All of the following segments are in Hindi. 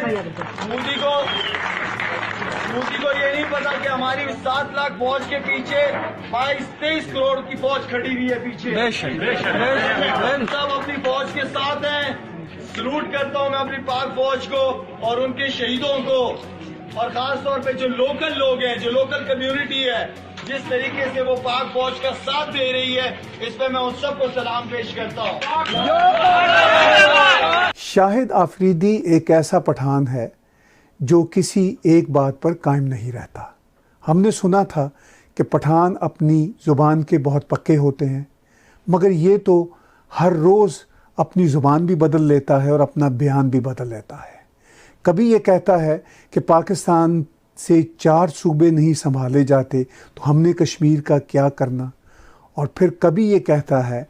मोदी को ये नहीं पता कि हमारी 7 लाख फौज के पीछे 22-23 करोड़ की फौज खड़ी हुई है पीछे। सब अपनी फौज के साथ हैं। सलूट करता हूं मैं अपनी पाक फौज को और उनके शहीदों को, और खास तौर पे जो लोकल लोग हैं, जो लोकल कम्युनिटी है, जिस तरीके से वो पाक फौज का साथ दे रही है, इस पे मैं उन सबको सलाम पेश करता हूं। शाहिद आफरीदी एक ऐसा पठान है जो किसी एक बात पर कायम नहीं रहता। हमने सुना था कि पठान अपनी ज़ुबान के बहुत पक्के होते हैं, मगर ये तो हर रोज़ अपनी ज़ुबान भी बदल लेता है और अपना बयान भी बदल लेता है। कभी ये कहता है कि पाकिस्तान से 4 सूबे नहीं संभाले जाते तो हमने कश्मीर का क्या करना, और फिर कभी ये कहता है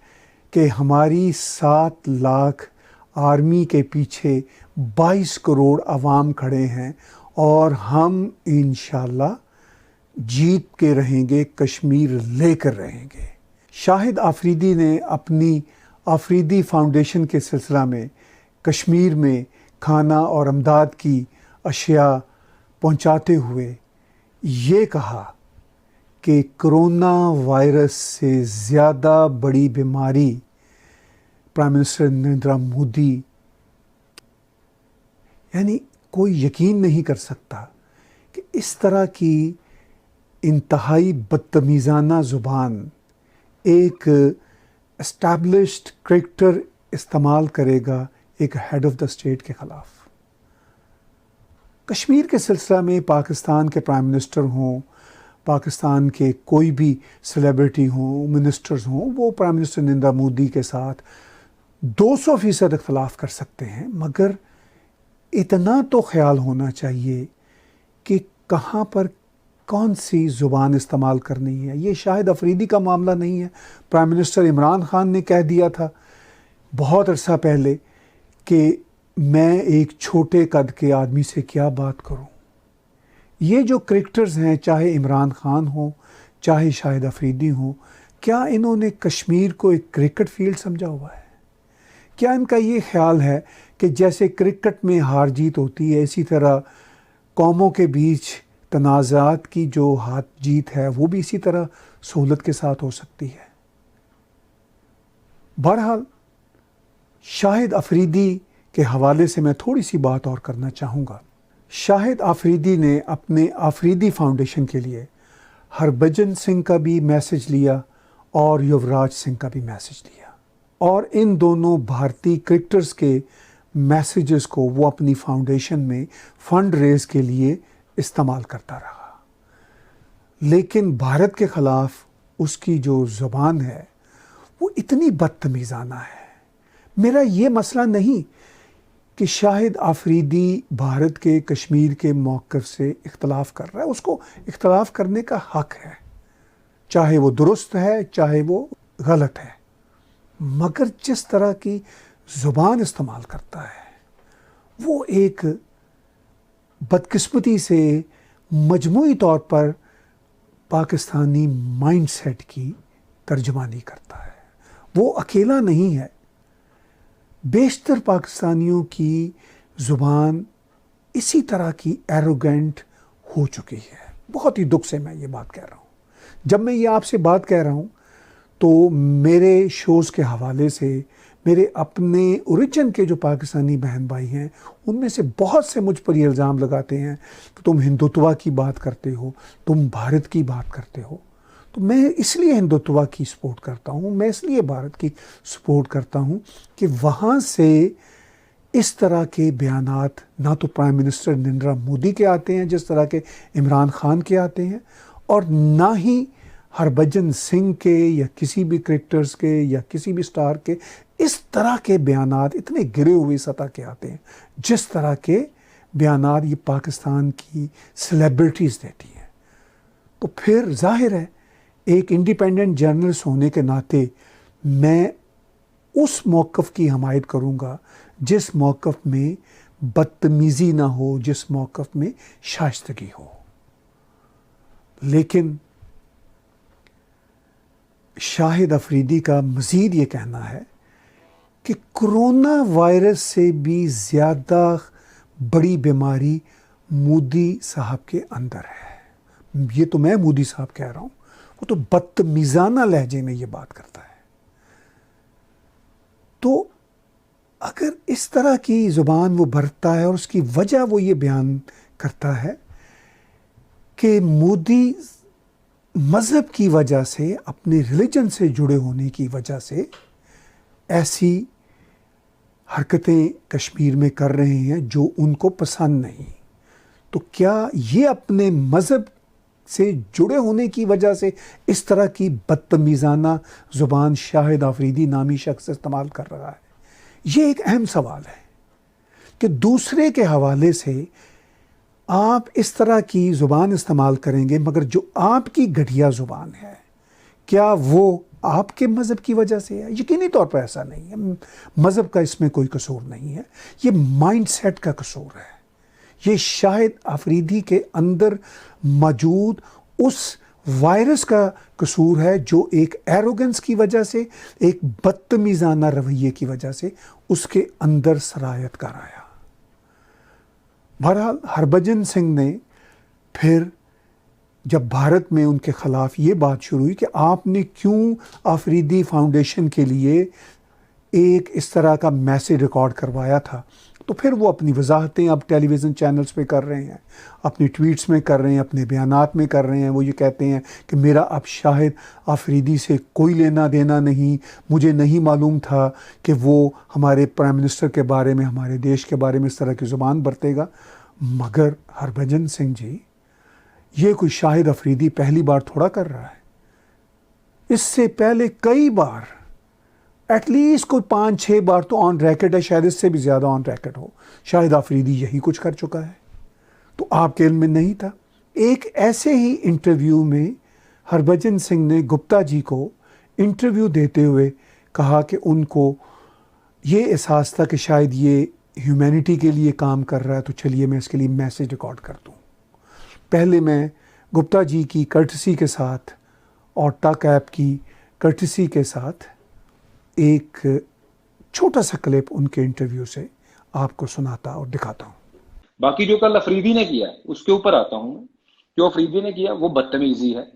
कि हमारी 7 लाख आर्मी के पीछे 22 करोड़ अवाम खड़े हैं और हम इंशाल्लाह जीत के रहेंगे, कश्मीर लेकर रहेंगे। शाहिद आफरीदी ने अपनी आफरीदी फाउंडेशन के सिलसिला में कश्मीर में खाना और अमदाद की अशिया पहुंचाते हुए ये कहा कि कोरोना वायरस से ज़्यादा बड़ी बीमारी प्राइम मिनिस्टर नरेंद्र मोदी, यानी कोई यकीन नहीं कर सकता कि इस तरह की इंतहाई बदतमीज़ाना ज़ुबान एक एस्टैब्लिश्ड क्रिकेटर इस्तेमाल करेगा एक हेड ऑफ़ द स्टेट के ख़िलाफ़। कश्मीर के सिलसिला में पाकिस्तान के प्राइम मिनिस्टर हों, पाकिस्तान के कोई भी सेलिब्रिटी हों, मिनिस्टर्स हों, वो प्राइम मिनिस्टर नरेंद्र मोदी के साथ 200% इख्तलाफ कर सकते हैं, मगर इतना तो ख्याल होना चाहिए कि कहाँ पर कौन सी ज़ुबान इस्तेमाल करनी है। ये शाहिद अफरीदी का मामला नहीं है। प्राइम मिनिस्टर इमरान खान ने कह दिया था बहुत अरसा पहले कि मैं एक छोटे कद के आदमी से क्या बात करूं। ये जो क्रिकेटर्स हैं, चाहे इमरान खान हो, चाहे शाहिद अफरीदी हो, क्या इन्होंने कश्मीर को एक क्रिकेट फील्ड समझा हुआ है? क्या इनका ये ख्याल है कि जैसे क्रिकेट में हार जीत होती है, इसी तरह कौमों के बीच तनाज़ात की जो हाथ जीत है वो भी इसी तरह सहूलत के साथ हो सकती है? बहरहाल शाहिद अफरीदी के हवाले से मैं थोड़ी सी बात और करना चाहूँगा। शाहिद आफरीदी ने अपने आफरीदी फाउंडेशन के लिए हरभजन सिंह का भी मैसेज लिया और युवराज सिंह का भी मैसेज लिया, और इन दोनों भारतीय क्रिकेटर्स के मैसेजेस को वो अपनी फाउंडेशन में फ़ंड रेज़ के लिए इस्तेमाल करता रहा। लेकिन भारत के ख़िलाफ़ उसकी जो ज़ुबान है वो इतनी बदतमीज़ाना है। मेरा ये मसला नहीं कि शाहिद आफरीदी भारत के कश्मीर के मौक़िफ़ से इख्तलाफ कर रहा है, उसको इख्तलाफ करने का हक़ है, चाहे वो दुरुस्त है चाहे वो गलत है, मगर जिस तरह की ज़ुबान इस्तेमाल करता है वो एक बदकिस्मती से मजमूई तौर पर पाकिस्तानी माइंडसेट की तर्जुमानी करता है। वो अकेला नहीं है, बेशतर पाकिस्तानियों की ज़ुबान इसी तरह की एरोगेंट हो चुकी है। बहुत ही दुख से मैं ये बात कह रहा हूँ। जब मैं ये आपसे बात कह रहा हूँ तो मेरे शोज़ के हवाले से मेरे अपने ओरिजिन के जो पाकिस्तानी बहन भाई हैं उनमें से बहुत से मुझ पर ये इल्ज़ाम लगाते हैं कि तुम हिंदुत्व की बात करते हो, तुम भारत की बात करते हो। तो मैं इसलिए हिंदुत्व की सपोर्ट करता हूँ, मैं इसलिए भारत की सपोर्ट करता हूँ कि वहाँ से इस तरह के बयानात ना तो प्राइम मिनिस्टर नरेंद्र मोदी के आते हैं जिस तरह के इमरान खान के आते हैं, और ना ही हरभजन सिंह के या किसी भी क्रिकेटर्स के या किसी भी स्टार के इस तरह के बयानात इतने गिरे हुए सतह के आते हैं जिस तरह के बयानात ये पाकिस्तान की सेलिब्रिटीज़ देती हैं। तो फिर जाहिर है एक इंडिपेंडेंट जर्नलिस्ट होने के नाते मैं उस मौक़िफ़ की हमायत करूँगा जिस मौक़िफ़ में बदतमीज़ी ना हो, जिस मौक़िफ़ में शाइस्तगी हो। लेकिन शाहिद अफरीदी का मज़ीद ये कहना है कि कोरोना वायरस से भी ज़्यादा बड़ी बीमारी मोदी साहब के अंदर है। ये तो मैं मोदी साहब कह रहा हूँ, वो तो बदतमीज़ाना लहजे में ये बात करता है। तो अगर इस तरह की ज़ुबान वो बरतता है और उसकी वजह वो ये बयान करता है कि मोदी मज़हब की वजह से, अपने रिलीजन से जुड़े होने की वजह से ऐसी हरकतें कश्मीर में कर रहे हैं जो उनको पसंद नहीं, तो क्या ये अपने मज़हब से जुड़े होने की वजह से इस तरह की बदतमीज़ाना ज़ुबान शाहिद आफरीदी नामी शख्स इस्तेमाल कर रहा है? ये एक अहम सवाल है कि दूसरे के हवाले से आप इस तरह की ज़ुबान इस्तेमाल करेंगे, मगर जो आपकी घटिया ज़ुबान है क्या वो आपके मज़हब की वजह से है? यकीनी तौर पर ऐसा नहीं है, मज़हब का इसमें कोई कसूर नहीं है, ये माइंडसेट का कसूर है। ये शाहिद आफरीदी के अंदर मौजूद उस वायरस का कसूर है जो एक एरोगेंस की वजह से, एक बदतमीज़ाना रवैये की वजह से उसके अंदर सरायत कर आया। बहरहाल हरभजन सिंह ने फिर जब भारत में उनके ख़िलाफ़ ये बात शुरू हुई कि आपने क्यों आफरीदी फाउंडेशन के लिए एक इस तरह का मैसेज रिकॉर्ड करवाया था, तो फिर वो अपनी वजाहतें अब टेलीविज़न चैनल्स पे कर रहे हैं, अपनी ट्वीट्स में कर रहे हैं, अपने बयानात में कर रहे हैं। वो ये कहते हैं कि मेरा अब शाहिद आफरीदी से कोई लेना देना नहीं, मुझे नहीं मालूम था कि वो हमारे प्राइम मिनिस्टर के बारे में, हमारे देश के बारे में इस तरह की ज़ुबान बरतेगा। मगर हरभजन सिंह जी, ये कोई शाहिद आफरीदी पहली बार थोड़ा कर रहा है। इससे पहले कई बार, एटलीस्ट कोई 5-6 बार तो ऑन रैकेट है, शायद इससे भी ज़्यादा ऑन रैकेट हो, शाहिद आफरीदी यही कुछ कर चुका है। तो आपके इल्म में नहीं था। एक ऐसे ही इंटरव्यू में हरभजन सिंह ने गुप्ता जी को इंटरव्यू देते हुए कहा कि उनको ये एहसास था कि शायद ये ह्यूमैनिटी के लिए काम कर रहा है, तो चलिए मैं इसके लिए मैसेज रिकॉर्ड कर दूँ। पहले मैं गुप्ता जी की कर्टसी के साथ और टक ऐप की कर्टसी के साथ एक छोटा सा क्लिप उनके इंटरव्यू से आपको सुनाता और दिखाता हूँ। बाकी जो कल अफरीदी ने किया उसके ऊपर आता हूँ मैं। जो अफरीदी ने किया वो बदतमीजी है।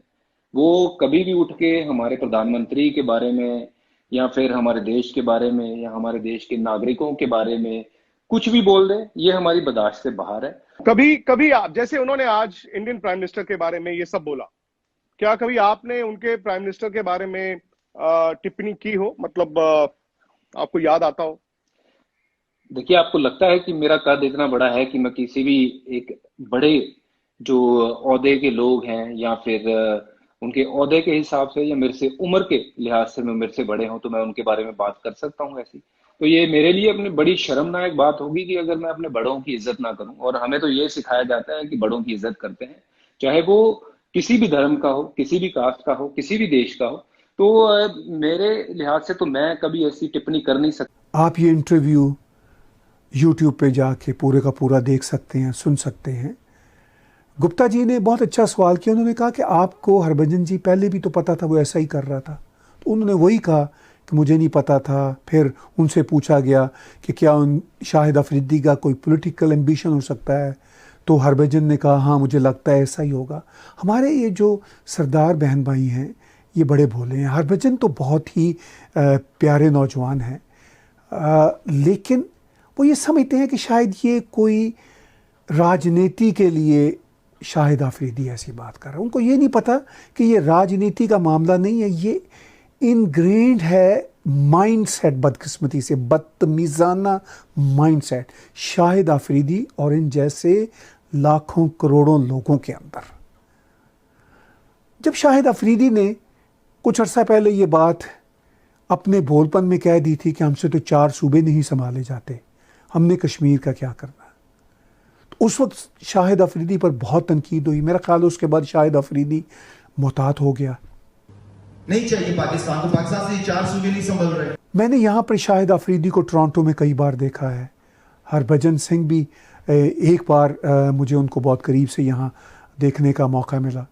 वो कभी भी उठ के हमारे प्रधानमंत्री के बारे में या फिर हमारे देश के बारे में या हमारे देश के नागरिकों के बारे में कुछ भी बोल दे, ये हमारी बर्दाश्त से बाहर है। कभी आप, जैसे उन्होंने आज इंडियन प्राइम मिनिस्टर के बारे में ये सब बोला, क्या कभी आपने उनके प्राइम मिनिस्टर के बारे में टिप्पणी की हो, मतलब आपको याद आता हो? देखिए, आपको लगता है कि मेरा कद इतना बड़ा है कि मैं किसी भी एक बड़े जो ओहदे के लोग हैं या फिर उनके ओहदे के हिसाब से या मेरे से उम्र के लिहाज से मेरे से बड़े हों तो मैं उनके बारे में बात कर सकता हूँ ऐसी? तो ये मेरे लिए अपनी बड़ी शर्मनाक बात होगी कि अगर मैं अपने बड़ों की इज्जत ना करूं। और हमें तो ये सिखाया जाता है कि बड़ों की इज्जत करते हैं, चाहे वो किसी भी धर्म का हो, किसी भी कास्ट का हो, किसी भी देश का हो। तो मेरे लिहाज से तो मैं कभी ऐसी टिप्पणी कर नहीं सकता। आप ये इंटरव्यू यूट्यूब पे जाके पूरे का पूरा देख सकते हैं, सुन सकते हैं। गुप्ता जी ने बहुत अच्छा सवाल किया। उन्होंने कहा कि आपको हरभजन जी पहले भी तो पता था वो ऐसा ही कर रहा था? तो उन्होंने वही कहा कि मुझे नहीं पता था। फिर उनसे पूछा गया कि क्या उन शाहिद आफरीदी का कोई पॉलिटिकल एम्बिशन हो सकता है? तो हरभजन ने कहा हाँ मुझे लगता है ऐसा ही होगा। हमारे ये जो सरदार बहन भाई हैं ये बड़े भोले हैं। हरभजन तो बहुत ही प्यारे नौजवान हैं, लेकिन वो ये समझते हैं कि शायद ये कोई राजनीति के लिए शाहिद आफरीदी ऐसी बात कर रहा है। उनको ये नहीं पता कि ये राजनीति का मामला नहीं है, ये इनग्रेन्ड है माइंडसेट, बदकिस्मती से बदतमीज़ाना माइंडसेट शाहिद आफरीदी और इन जैसे लाखों करोड़ों लोगों के अंदर। जब शाहिद आफरीदी ने कुछ अर्सा पहले ये बात अपने भोलपन में कह दी थी कि हमसे तो 4 सूबे नहीं संभाले जाते, हमने कश्मीर का क्या करना, तो उस वक्त शाहिद आफरीदी पर बहुत तनकीद हुई। मेरा ख्याल है उसके बाद शाहिद आफरीदी मोहतात हो गया। नहीं चाहिए पाकिस्तान को, पाकिस्तान से 4 सूबे नहीं संभल रहे। मैंने यहाँ पर शाहिद आफरीदी को टोरंटो में कई बार देखा है। हरभजन सिंह भी एक बार मुझे उनको बहुत करीब से यहाँ देखने का मौका मिला,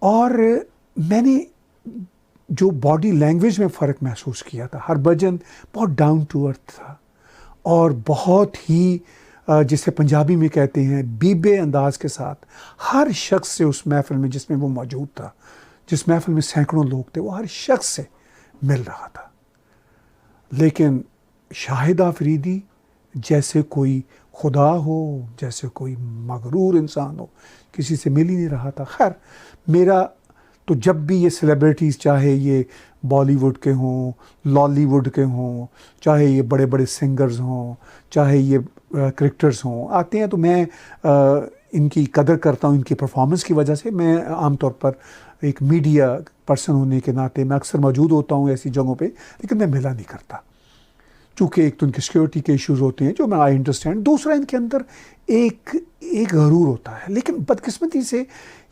और मैंने जो बॉडी लैंग्वेज में फ़र्क महसूस किया था, हरभजन बहुत डाउन टू अर्थ था और बहुत ही जिसे पंजाबी में कहते हैं बीबे अंदाज के साथ हर शख्स से उस महफिल में जिसमें वो मौजूद था, जिस महफिल में सैकड़ों लोग थे, वो हर शख्स से मिल रहा था। लेकिन शाहिद आफरीदी जैसे कोई खुदा हो, जैसे कोई मगरूर इंसान हो, किसी से मिल ही नहीं रहा था। खैर, मेरा तो जब भी ये सेलिब्रिटीज़, चाहे ये बॉलीवुड के हों, लॉलीवुड के हों, चाहे ये बड़े बड़े सिंगर्स हों, चाहे ये क्रिकेटर्स हों, आते हैं तो मैं इनकी कदर करता हूँ इनकी परफॉर्मेंस की वजह से। मैं आमतौर पर एक मीडिया पर्सन होने के नाते मैं अक्सर मौजूद होता हूँ ऐसी जगहों पे, लेकिन मैं मिला नहीं करता, चूँकि एक तो इनके सिक्योरिटी के इश्यूज़ होते हैं जो मैं आई अंडरस्टैंड, दूसरा इनके अंदर एक गरूर होता है। लेकिन बदकिस्मती से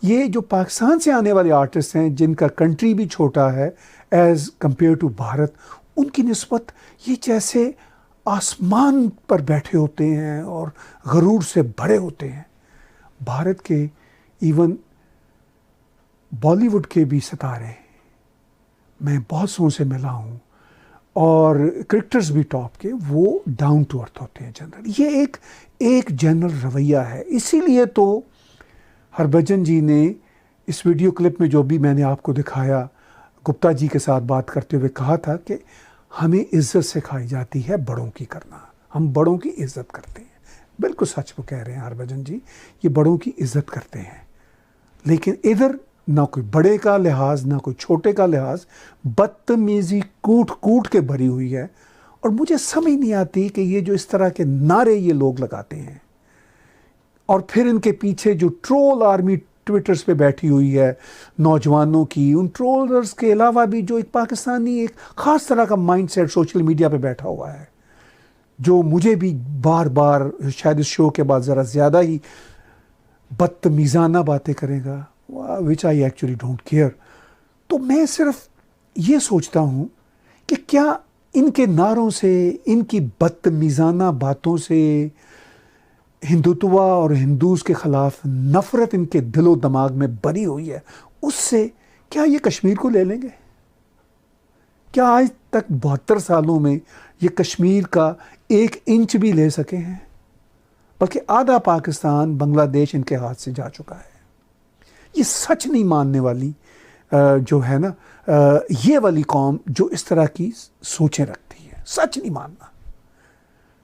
ये जो पाकिस्तान से आने वाले आर्टिस्ट हैं, जिनका कंट्री भी छोटा है एज़ कंपेयर टू भारत, उनकी निस्बत ये जैसे आसमान पर बैठे होते हैं और गरूर से भरे होते हैं। भारत के इवन बॉलीवुड के भी सितारे मैं बहुत सौ से मिला हूँ, और क्रिकेटर्स भी टॉप के, वो डाउन टू अर्थ होते हैं जनरल। ये एक जनरल रवैया है। इसीलिए तो हरभजन जी ने इस वीडियो क्लिप में जो भी मैंने आपको दिखाया, गुप्ता जी के साथ बात करते हुए कहा था कि हमें इज़्ज़त सिखाई जाती है बड़ों की करना, हम बड़ों की इज़्ज़त करते हैं। बिल्कुल सच वो कह रहे हैं हरभजन जी, ये बड़ों की इज़्ज़त करते हैं। लेकिन इधर ना कोई बड़े का लिहाज, ना कोई छोटे का लिहाज, बदतमीज़ी कूट कूट के भरी हुई है। और मुझे समझ नहीं आती कि ये जो इस तरह के नारे ये लोग लगाते हैं, और फिर इनके पीछे जो ट्रोल आर्मी ट्विटर्स पे बैठी हुई है नौजवानों की, उन ट्रोलर्स के अलावा भी जो एक पाकिस्तानी एक ख़ास तरह का माइंडसेट सोशल मीडिया पे बैठा हुआ है, जो मुझे भी बार बार शायद इस शो के बाद ज़रा ज़्यादा ही बदतमीज़ाना बातें करेगा, विच आई एक्चुअली डोंट केयर। तो मैं सिर्फ ये सोचता हूँ कि क्या इनके नारों से, इनकी बदतमीज़ाना बातों से हिंदुत्व और हिंदूज़ के ख़िलाफ़ नफ़रत इनके दिलो दिमाग में बनी हुई है, उससे क्या ये कश्मीर को ले लेंगे? क्या आज तक 72 सालों में ये कश्मीर का 1 इंच भी ले सके हैं? बल्कि आधा पाकिस्तान, बांग्लादेश इनके हाथ से जा चुका है। ये सच नहीं मानने वाली जो है ना, ये वाली कौम जो इस तरह की सोचें रखती है, सच नहीं मानना।